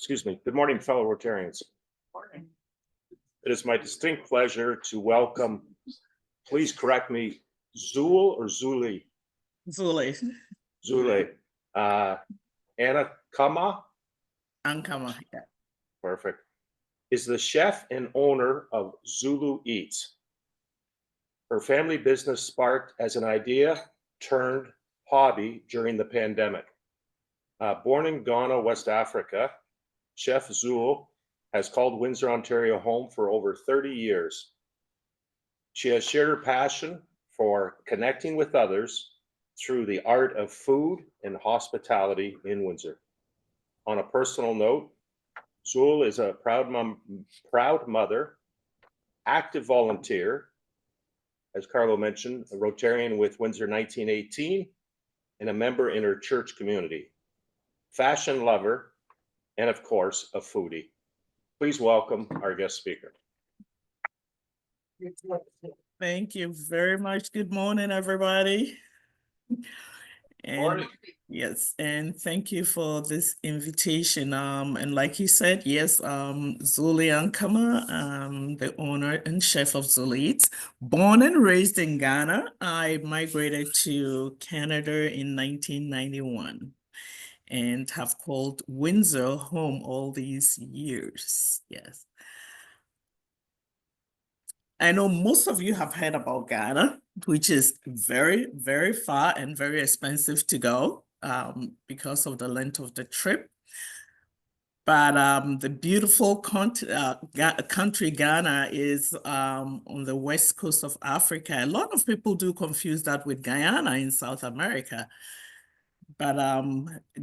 Excuse me. Good morning, fellow Rotarians. Morning. It is my distinct pleasure to welcome, please correct me, Zule or Zulee? Zuleeats. Zule. Andamah, Andamah, yeah. perfect, is the chef and owner of Zuleeats. Her family business sparked as an idea turned hobby during the pandemic. Born in Ghana, West Africa, Chef Zule has called Windsor, Ontario home for over 30 years. She has shared her passion for connecting with others through the art of food and hospitality in Windsor. On a personal note, Zule is a proud mother, active volunteer, as Carlo mentioned, a Rotarian with Windsor 1918, and a member in her church community, fashion lover, and of course, a foodie. Please welcome our guest speaker. Thank you very much. Good morning, everybody. Morning. Yes, and thank you for this invitation. And like you said, yes, Zuleeats Andamah, the owner and chef of Zuleeats. Born and raised in Ghana, I migrated to Canada in 1991 and have called Windsor home all these years. Yes. I know most of you have heard about Ghana, which is very, very far and very expensive to go because of the length of the trip. But the beautiful country Ghana is on the west coast of Africa. A lot of people do confuse that with Guyana in South America. But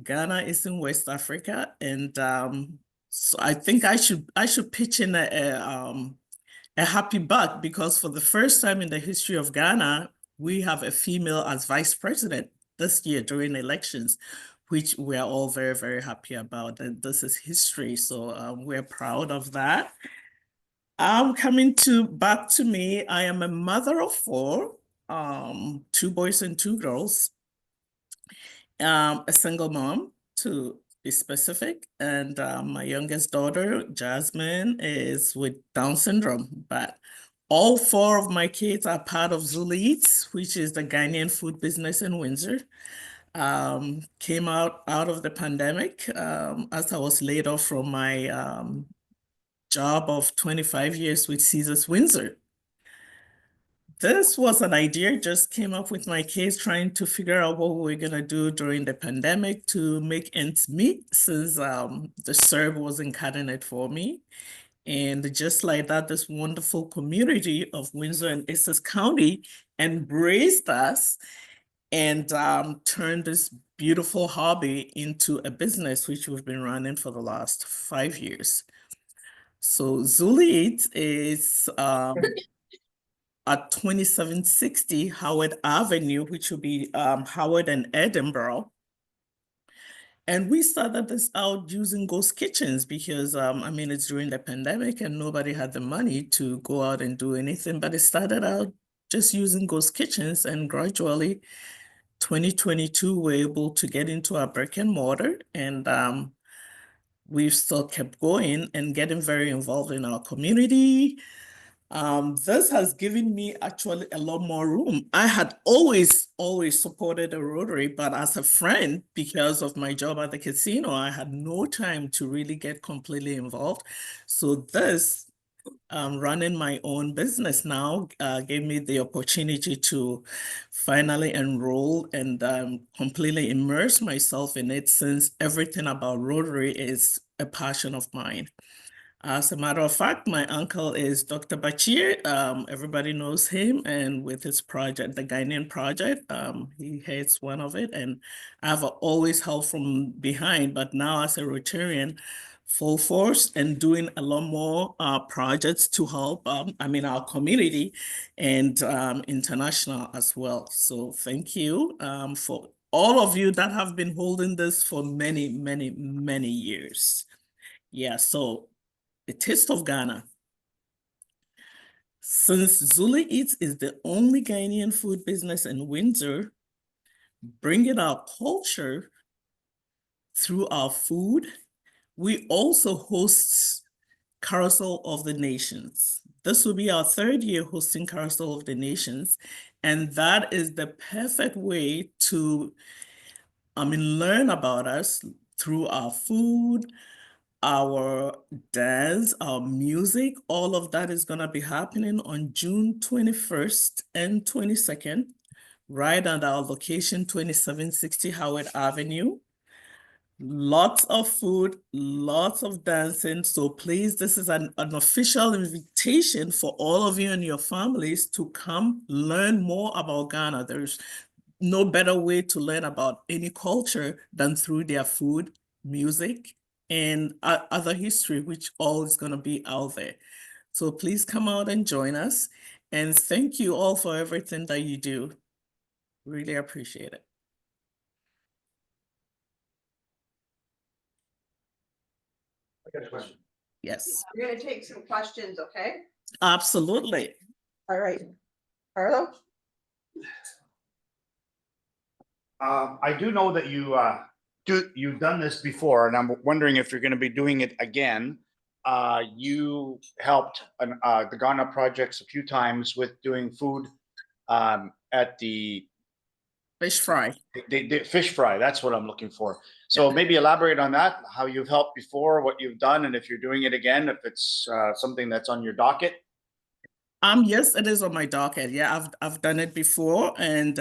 Ghana is in West Africa, and so I think I should pitch in a happy butt, because for the first time in the history of Ghana, we have a female as vice president this year during elections, which we are all very, very happy about. And this is history, so we're proud of that. Back to me, I am a mother of four, 2 boys and 2 girls, a single mom to be specific, and my youngest daughter, Jasmine, is with Down syndrome. But all 4 of my kids are part of Zuleeats, which is the Ghanaian food business in Windsor. Came out of the pandemic as I was laid off from my job of 25 years with Caesars Windsor. This was an idea, just came up with my kids trying to figure out what we were gonna do during the pandemic to make ends meet, since the CERB wasn't cutting it for me. And just like that, this wonderful community of Windsor and Essex County embraced us and turned this beautiful hobby into a business, which we've been running for the last 5 years. So Zuleeats is at 2760 Howard Avenue, which will be Howard and Edinburgh. And we started this out using ghost kitchens because, I mean, it's during the pandemic and nobody had the money to go out and do anything, but it started out just using ghost kitchens, and gradually 2022, we're able to get into our brick and mortar, and we've still kept going and getting very involved in our community. This has given me actually a lot more room. I had always supported a Rotary, but as a friend, because of my job at the casino, I had no time to really get completely involved. So this, running my own business now, gave me the opportunity to finally enroll and completely immerse myself in it, since everything about Rotary is a passion of mine. As a matter of fact, my uncle is Dr. Baccheye. Everybody knows him, and with his project, the Ghanaian project, he heads one of it, and I've always helped from behind, but now as a Rotarian, full force and doing a lot more projects to help, our community and international as well. So thank you for all of you that have been holding this for many, many, many years. Yeah, so the taste of Ghana. Since Zuleeats is the only Ghanaian food business in Windsor, bringing our culture through our food, we also host Carousel of the Nations. This will be our 3rd year hosting Carousel of the Nations, and that is the perfect way to learn about us through our food, our dance, our music. All of that is going to be happening on June 21st and 22nd, right at our location, 2760 Howard Avenue. Lots of food, lots of dancing. So please, this is an official invitation for all of you and your families to come learn more about Ghana. There's no better way to learn about any culture than through their food, music, and other history, which all is going to be out there. So please come out and join us. And thank you all for everything that you do. Really appreciate it. I got a question. Yes, We're gonna take some questions, okay? absolutely. All right. Carlo? I do know that you've done this before, and I'm wondering if you're going to be doing it again. You helped the Ghana projects a few times with doing food at the Fish fry. fish fry. That's what I'm looking for. So maybe elaborate on that, how you've helped before, what you've done, and if you're doing it again, if it's something that's on your docket. Yes, it is on my docket. Yeah, I've done it before, and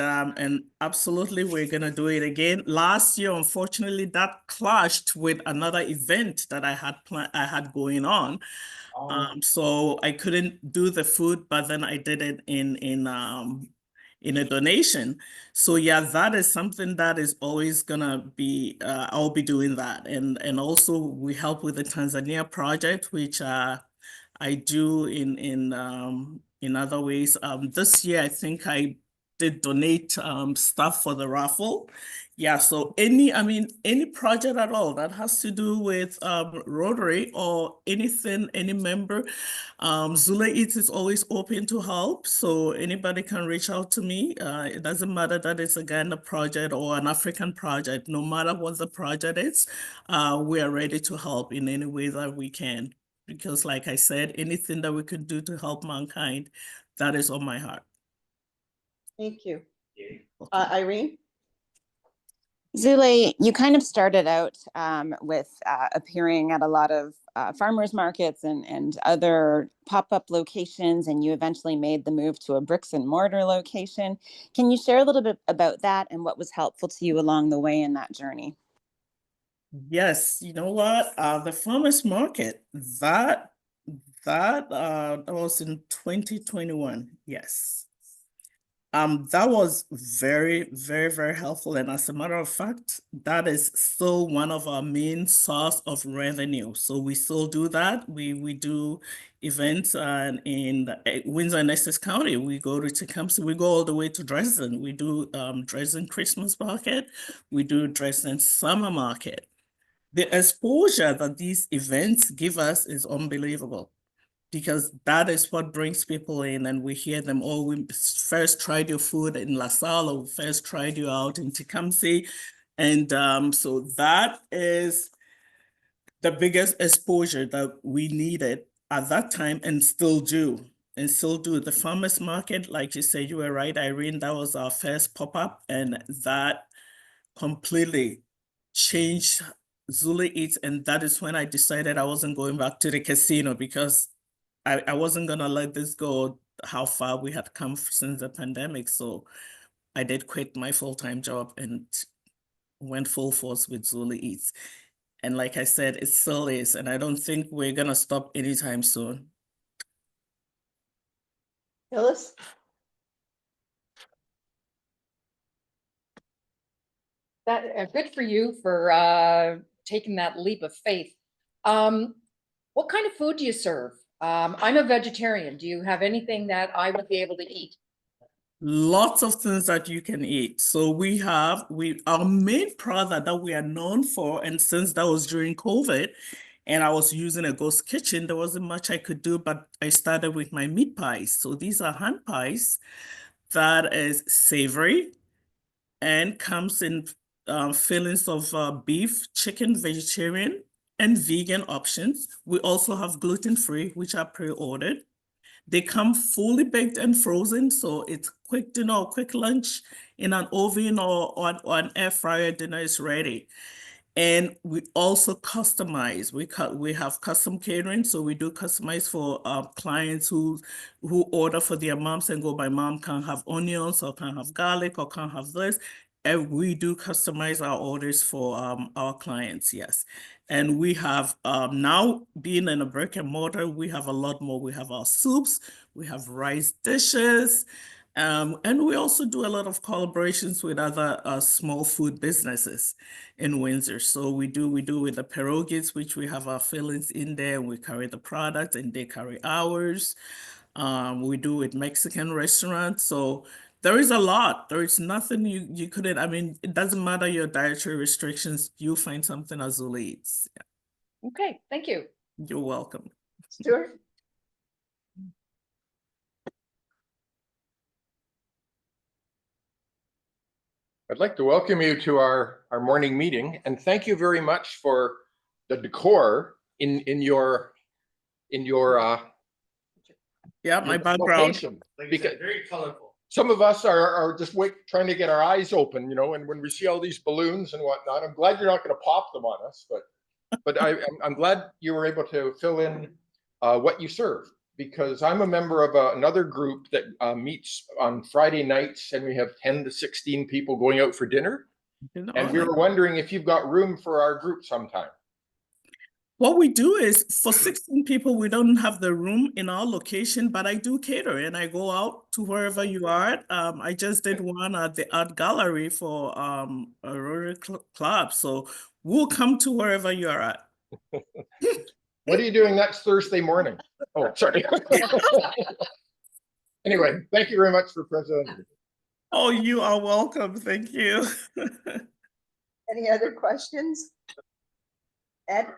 absolutely we're gonna do it again. Last year, unfortunately, that clashed with another event that I had going on. So I couldn't do the food, but then I did it in a donation. So yeah, that is something that is always gonna be I'll be doing that. And also we help with the Tanzania project, which I do in other ways. This year I think I did donate stuff for the raffle. Yeah, so any project at all that has to do with Rotary or anything, any member, Zuleeats is always open to help. So anybody can reach out to me. It doesn't matter that it's a Ghana project or an African project. No matter what the project is, we are ready to help in any way that we can. Because like I said, anything that we can do to help mankind, that is on my heart. Thank you. Irene? Zule, you kind of started out with appearing at a lot of farmers markets and other pop-up locations, and you eventually made the move to a bricks and mortar location. Can you share a little bit about that and what was helpful to you along the way in that journey? Yes, you know what? The farmers market, that was in 2021. Yes. That was very, very, very helpful. And as a matter of fact, that is still one of our main source of revenue. So we still do that. We do events in Windsor and Essex County. We go to Tecumseh, we go all the way to Dresden. We do Dresden Christmas market. We do Dresden summer market. The exposure that these events give us is unbelievable, because that is what brings people in, and we hear them, oh, we first tried your food in LaSalle, or we first tried you out in Tecumseh. And so that is the biggest exposure that we needed at that time and still do. The farmers market, like you said, you were right, Irene, that was our first pop-up, and that completely changed Zuleeats. And that is when I decided I wasn't going back to the casino, because I wasn't gonna let this go, how far we had come since the pandemic. So I did quit my full-time job and went full force with Zuleeats. And like I said, it still is, and I don't think we're gonna stop anytime soon. Phyllis? That good for you for taking that leap of faith. What kind of food do you serve? I'm a vegetarian. Do you have anything that I would be able to eat? Lots of things that you can eat. So our main product that we are known for, and since that was during COVID and I was using a ghost kitchen, there wasn't much I could do, but I started with my meat pies. So these are hand pies that is savory and comes in fillings of beef, chicken, vegetarian, and vegan options. We also have gluten-free, which are pre-ordered. They come fully baked and frozen, so it's quick dinner or quick lunch in an oven or an air fryer. Dinner is ready. And we also customize. We have custom catering, so we do customize for clients who order for their moms and go, my mom can't have onions or can't have garlic or can't have this. And we do customize our orders for our clients, yes. And we have now being in a brick and mortar, we have a lot more. We have our soups, we have rice dishes, and we also do a lot of collaborations with other small food businesses in Windsor. So we do with the pierogies, which we have our fillings in there, and we carry the product and they carry ours. We do with Mexican restaurants. So there is a lot. There is nothing you couldn't, I mean, it doesn't matter your dietary restrictions, you'll find something at Zuleeats. Okay, thank you. You're welcome. Stuart? I'd like to welcome you to our morning meeting and thank you very much for the decor in your Yeah, my your background. location. Because very colorful. Some of us are just trying to get our eyes open, you know, and when we see all these balloons and whatnot, I'm glad you're not going to pop them on us, but I'm glad you were able to fill in what you serve. Because I'm a member of another group that meets on Friday nights, and we have 10 to 16 people going out for dinner. And we were wondering if you've got room for our group sometime. What we do is for 16 people, we don't have the room in our location, but I do cater and I go out to wherever you are at. I just did one at the art gallery for a Rotary Club. So we'll come to wherever you are at. What are you doing next Thursday morning? Oh, sorry. Anyway, thank you very much for presenting. Oh, you are welcome. Thank you. Any other questions? Ed?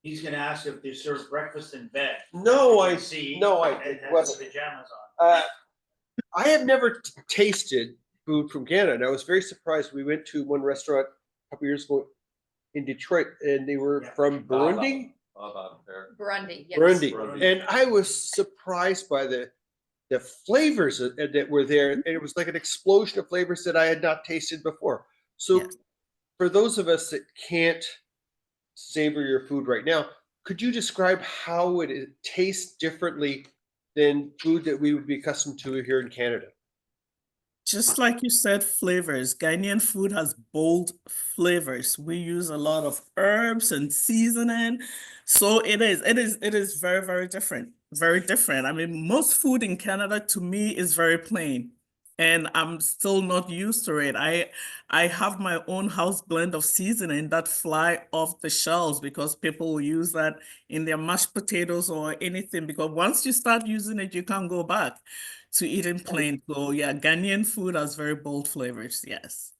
He's gonna ask if they serve breakfast in bed. No, You I can see. no, I and has wasn't. pajamas on. I have never tasted food from Canada. And I was very surprised. We went to one restaurant a couple years ago in Detroit, and they were Yeah. from Burundi. Burundi, yes. Burundi, and I was surprised by the flavors that were there, and it was like an explosion of flavors that I had not tasted before. So, Yes. for those of us that can't savor your food right now, could you describe how it tastes differently than food that we would be accustomed to here in Canada? Just like you said, flavors. Ghanaian food has bold flavors. We use a lot of herbs and seasoning. So it is very, very different. Very different. I mean, most food in Canada to me is very plain. And I'm still not used to it. I have my own house blend of seasoning that fly off the shelves because people will use that in their mashed potatoes or anything. Because once you start using it, you can't go back to eating plain. So yeah, Ghanaian food has very bold flavors. Yes.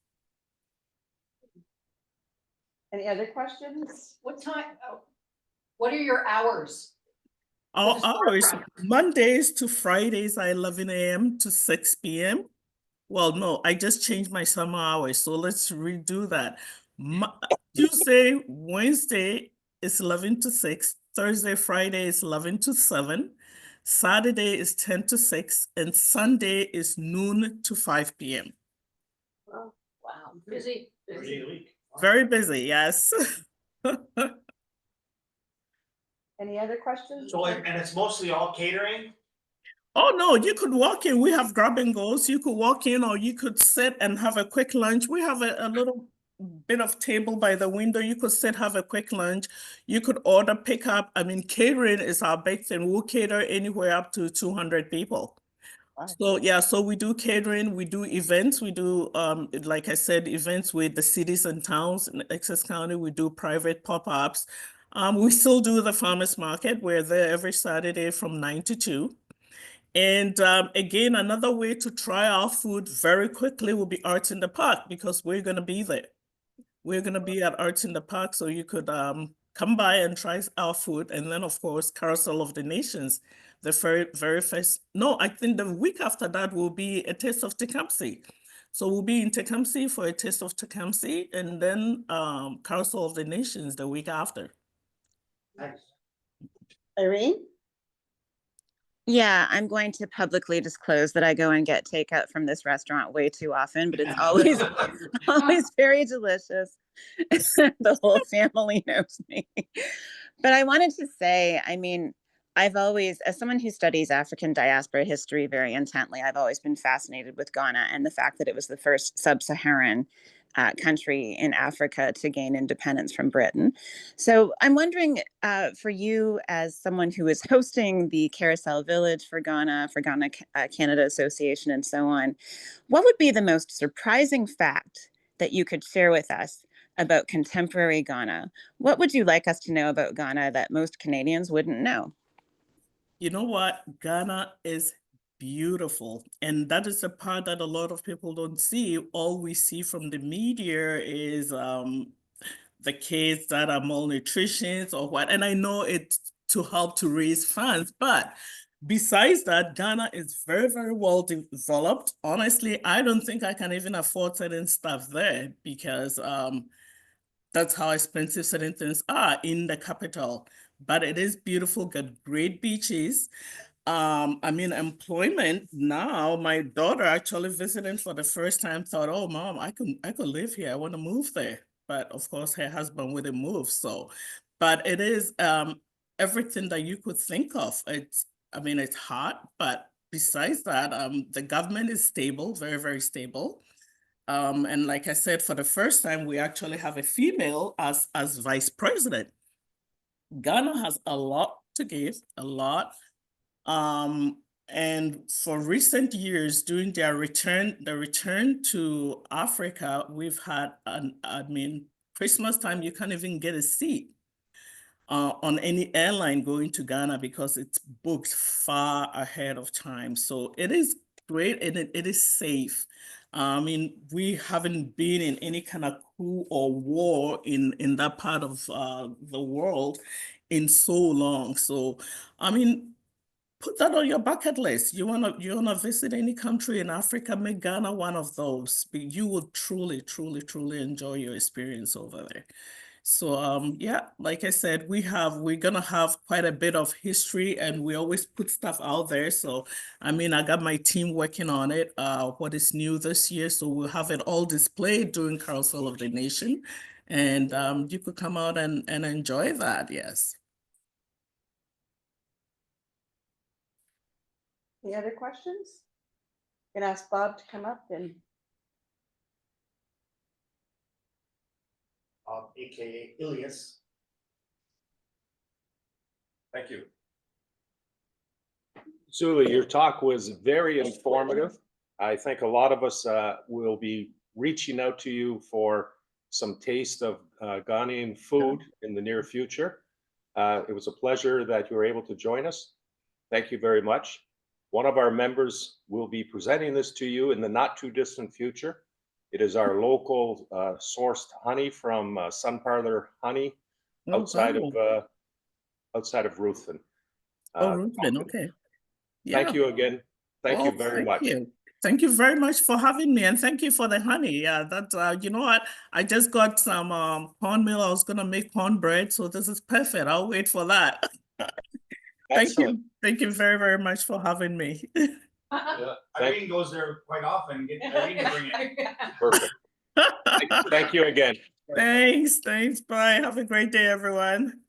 Any other questions? What time, what are your hours? Our What is our hours, time? Mondays to Fridays are 11 a.m. to 6 p.m. Well, no, I just changed my summer hours. So let's redo that. Tuesday, Wednesday is 11 to 6. Thursday, Friday is 11 to 7. Saturday is 10 to 6. And Sunday is noon to 5 p.m. Oh, wow. Busy. Very busy, yes. Any other questions? So, and it's mostly all catering? Oh, no, you could walk in. We have grab and goes. You could walk in or you could sit and have a quick lunch. We have a little bit of table by the window. You could sit, have a quick lunch. You could order, pick up. I mean, catering is our big thing. We'll cater anywhere up to 200 people. Wow. So yeah, so we do catering, we do events, we do, like I said, events with the cities and towns in Essex County. We do private pop-ups. We still do the farmers market. We're there every Saturday from 9 to 2. And again, another way to try our food very quickly will be Arts in the Park because we're going to be there. We're going to be at Arts in the Park, so you could come by and try our food. And then, of course, Carousel of the Nations, the very first, no, I think the week after that will be a Taste of Tecumseh. So we'll be in Tecumseh for a taste of Tecumseh, and then Carousel of the Nations the week after. Nice. Irene? Yeah, I'm going to publicly disclose that I go and get takeout from this restaurant way too often, but it's always always very delicious. The whole family knows me. But I wanted to say, I mean, I've always, as someone who studies African diaspora history very intently, I've always been fascinated with Ghana and the fact that it was the first sub-Saharan country in Africa to gain independence from Britain. So I'm wondering, for you as someone who is hosting the Carousel Village for Ghana Canada Association and so on, what would be the most surprising fact that you could share with us about contemporary Ghana? What would you like us to know about Ghana that most Canadians wouldn't know? You know what? Ghana is beautiful. And that is the part that a lot of people don't see. All we see from the media is the kids that are malnutrition or what. And I know it's to help to raise funds, but besides that, Ghana is very, very well developed. Honestly, I don't think I can even afford certain stuff there because that's how expensive certain things are in the capital. But it is beautiful, got great beaches. I mean, employment now, my daughter actually visiting for the first time thought, oh, mom, I could live here. I want to move there. But of course, her husband wouldn't move. So, but it is everything that you could think of. I mean, it's hot, but besides that, the government is stable, very, very stable. And like I said, for the first time, we actually have a female as vice president. Ghana has a lot to give, a lot. And for recent years, during the return to Africa, we've had, I mean, Christmas time, you can't even get a seat on any airline going to Ghana because it's booked far ahead of time. So it is great and it is safe. I mean, we haven't been in any kind of coup or war in that part of the world in so long. So, I mean, put that on your bucket list. You wanna visit any country in Africa, make Ghana one of those. You will truly, truly, truly enjoy your experience over there. So yeah, like I said, we're gonna have quite a bit of history and we always put stuff out there. So I mean, I got my team working on it, what is new this year. So we'll have it all displayed during Carousel of the Nation. And you could come out and enjoy that, yes. Any other questions? Can ask Bob to come up and AKA Ilias. Thank you. Zuli, your talk was very informative. I think a lot of us will be reaching out to you for some taste of Ghanaian food in the near future. It was a pleasure that you were able to join us. Thank you very much. One of our members will be presenting this to you in the not too distant future. It is our local sourced honey from Sun Parlor Honey outside of Ruthven. Ruthven, okay. Thank you again. Thank you very much. You. Thank you very much for having me, and thank you for the honey. Yeah, that you know what? I just got some cornmeal. I was gonna make cornbread, so this is perfect. I'll wait for that. Thank you. Thank you very, very much for having me. Yeah. Irene goes there quite often. Get Irene to bring it. Perfect. Thank you again. Thanks. Bye. Have a great day, everyone.